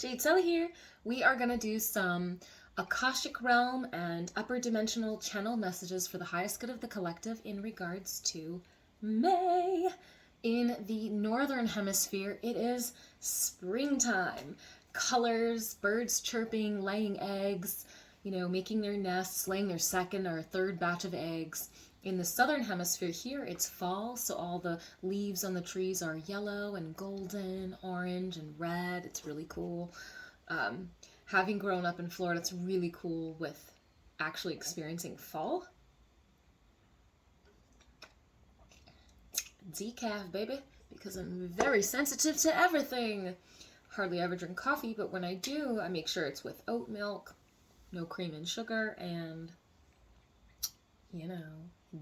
Jade Sella here. We are going to do some Akashic Realm and Upper Dimensional Channel messages for the highest good of the collective in regards to May. In the Northern Hemisphere, it is springtime. Colors, birds chirping, laying eggs, making their nests, laying their second or third batch of eggs. In the Southern Hemisphere here, it's fall, so all the leaves on the trees are yellow and golden, orange and red. It's really cool. Having grown up in Florida, it's really cool with actually experiencing fall. Decaf, baby, because I'm very sensitive to everything. Hardly ever drink coffee, but when I do, I make sure it's with oat milk, no cream and sugar, and,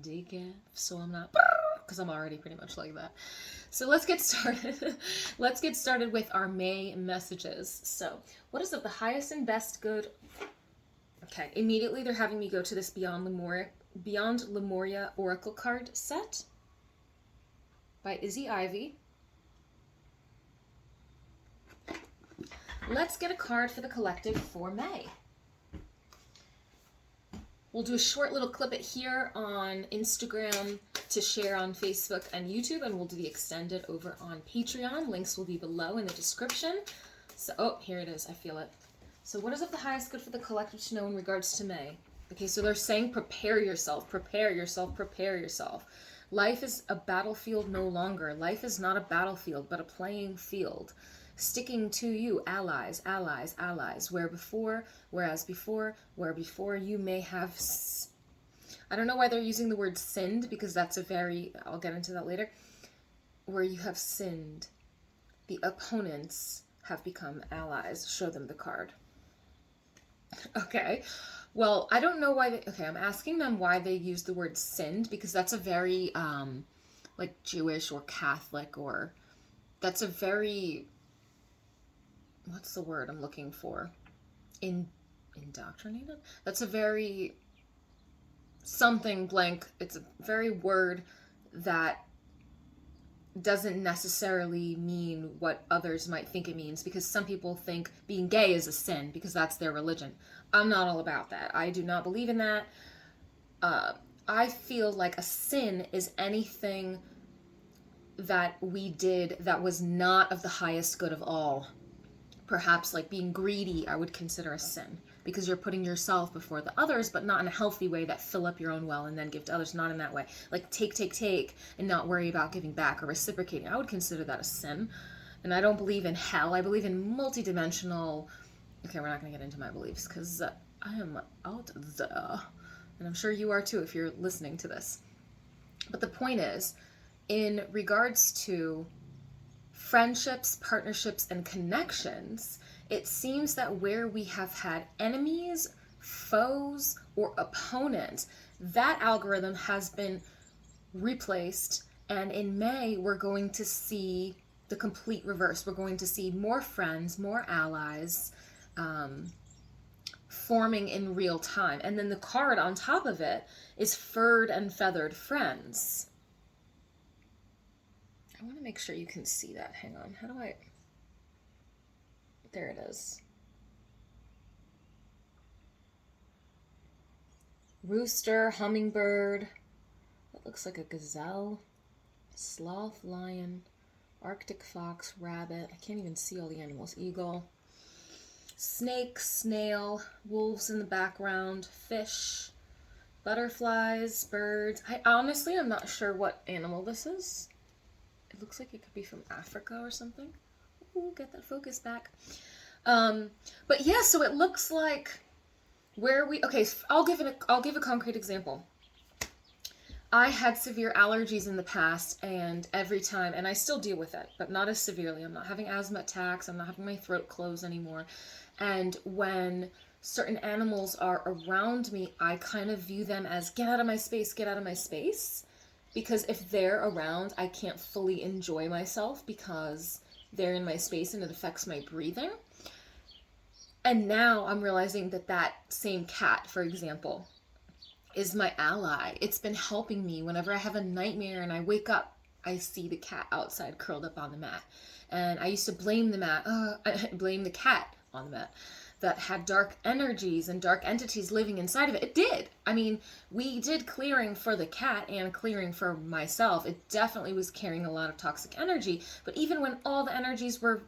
decaf, so I'm not, because I'm already pretty much like that. So let's get started. Let's get started with our May messages. So, what is of the highest and best good? Okay, immediately they're having me go to this Beyond Lemuria Oracle card set by Izzy Ivy. Let's get a card for the collective for May. We'll do a short little clip it here on Instagram to share on Facebook and YouTube, and we'll do the extended over on Patreon. Links will be below in the description. So, here it is. I feel it. So what is of the highest good for the collective to know in regards to May? Okay, so they're saying prepare yourself, prepare yourself, prepare yourself. Life is a battlefield no longer. Life is not a battlefield, but a playing field. Sticking to you, allies, allies, allies. Where before you may have, I don't know why they're using the word sinned, because that's I'll get into that later. Where you have sinned, the opponents have become allies. Show them the card. Okay. Well, I don't know why I'm asking them why they use the word sinned, because that's a very, like Jewish or Catholic, or that's a very, what's the word I'm looking for? Indoctrinated? That's a very something blank. It's a very word that doesn't necessarily mean what others might think it means, because some people think being gay is a sin because that's their religion. I'm not all about that. I do not believe in that. I feel like a sin is anything that we did that was not of the highest good of all. Perhaps like being greedy, I would consider a sin, because you're putting yourself before the others, but not in a healthy way that fill up your own well and then give to others. Not in that way. Like take, and not worry about giving back or reciprocating. I would consider that a sin. And I don't believe in hell. I believe in multidimensional. Okay, we're not going to get into my beliefs, because I am out there. And I'm sure you are too if you're listening to this. But the point is, in regards to friendships, partnerships, and connections, it seems that where we have had enemies, foes, or opponents, that algorithm has been replaced. And in May, we're going to see the complete reverse. We're going to see more friends, more allies, forming in real time. And then the card on top of it is furred and feathered friends. I want to make sure you can see that. Hang on. How do I... There it is. Rooster, hummingbird. That looks like a gazelle. Sloth, lion, Arctic fox, rabbit. I can't even see all the animals. Eagle. Snake, snail, wolves in the background, fish, butterflies, birds. I'm not sure what animal this is. It looks like it could be from Africa or something. Ooh, get that focus back. But yeah, so it looks like I'll give a concrete example. I had severe allergies in the past, and every time, and I still deal with it, but not as severely. I'm not having asthma attacks. I'm not having my throat close anymore. And when certain animals are around me, I kind of view them as, get out of my space, get out of my space. Because if they're around, I can't fully enjoy myself because they're in my space and it affects my breathing. And now I'm realizing that same cat, for example, is my ally. It's been helping me whenever I have a nightmare and I wake up I see the cat outside curled up on the mat. And I used to blame the mat, blame the cat on the mat that had dark energies and dark entities living inside of it. It did. I mean, we did clearing for the cat and clearing for myself. It definitely was carrying a lot of toxic energy. But even when all the energies were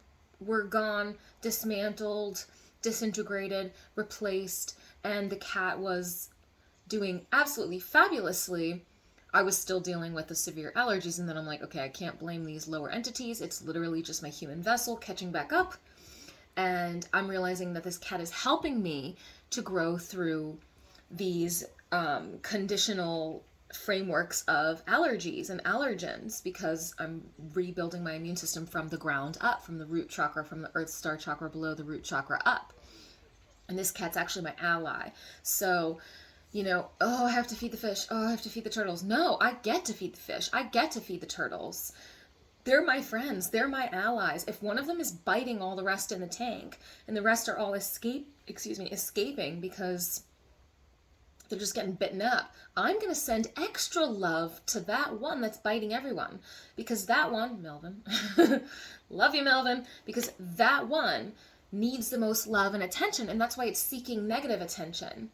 gone, dismantled, disintegrated, replaced, and the cat was doing absolutely fabulously, I was still dealing with the severe allergies. And then I'm like, okay, I can't blame these lower entities. It's literally just my human vessel catching back up. And I'm realizing that this cat is helping me to grow through these conditional frameworks of allergies and allergens, because I'm rebuilding my immune system from the ground up, from the root chakra, from the earth star chakra below the root chakra up. And this cat's actually my ally. So, oh, I have to feed the fish. Oh, I have to feed the turtles. No, I get to feed the fish. I get to feed the turtles. They're my friends. They're my allies. If one of them is biting all the rest in the tank and the rest are all escaping because they're just getting bitten up, I'm going to send extra love to that one that's biting everyone. Because that one, Melvin, love you, Melvin, because that one needs the most love and attention. And that's why it's seeking negative attention.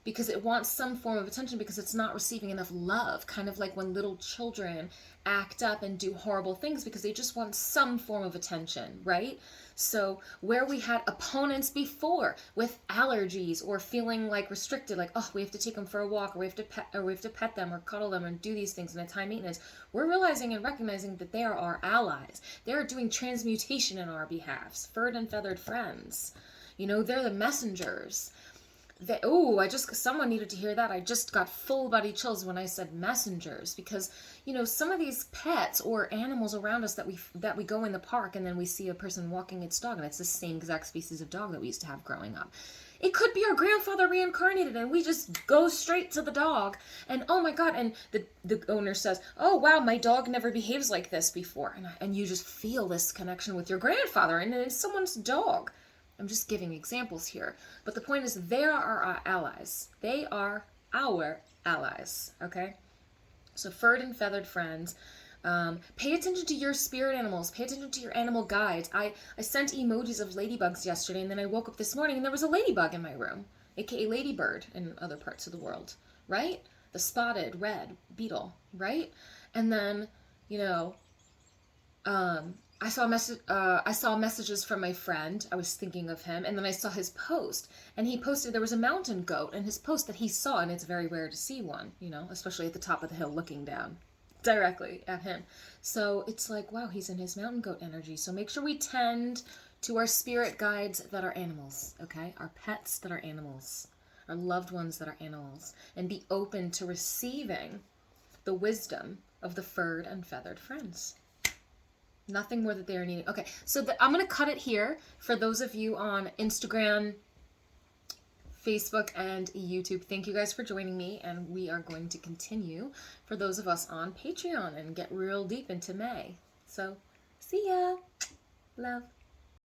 Because it wants some form of attention because it's not receiving enough love. Kind of like when little children act up and do horrible things because they just want some form of attention, right? So where we had opponents before with allergies or feeling like restricted, like, oh, we have to take them for a walk, or we have to pet them or cuddle them and do these things in a high maintenance, we're realizing and recognizing that they are our allies. They are doing transmutation in our behalf. Furred and feathered friends. They're the messengers. Someone needed to hear that. I just got full body chills when I said messengers, because some of these pets or animals around us that we go in the park and then we see a person walking its dog and it's the same exact species of dog that we used to have growing up. It could be our grandfather reincarnated and we just go straight to the dog and oh my god, and the owner says, oh wow, my dog never behaves like this before, and you just feel this connection with your grandfather and it's someone's dog. I'm just giving examples here. But the point is, they are our allies. They are our allies, okay? So furred and feathered friends. Pay attention to your spirit animals. Pay attention to your animal guides. I sent emojis of ladybugs yesterday, and then I woke up this morning, and there was a ladybug in my room, aka ladybird in other parts of the world, right? The spotted red beetle, right? And then, I saw messages from my friend. I was thinking of him, and then I saw his post, and he posted there was a mountain goat in his post that he saw, and it's very rare to see one, especially at the top of the hill looking down directly at him. So it's like, wow, he's in his mountain goat energy. So make sure we tend to our spirit guides that are animals, okay? Our pets that are animals, our loved ones that are animals, and be open to receiving the wisdom of the furred and feathered friends. Nothing more that they are needing. Okay, so I'm going to cut it here for those of you on Instagram, Facebook, and YouTube. Thank you guys for joining me, and we are going to continue for those of us on Patreon and get real deep into May. So, see ya. Love.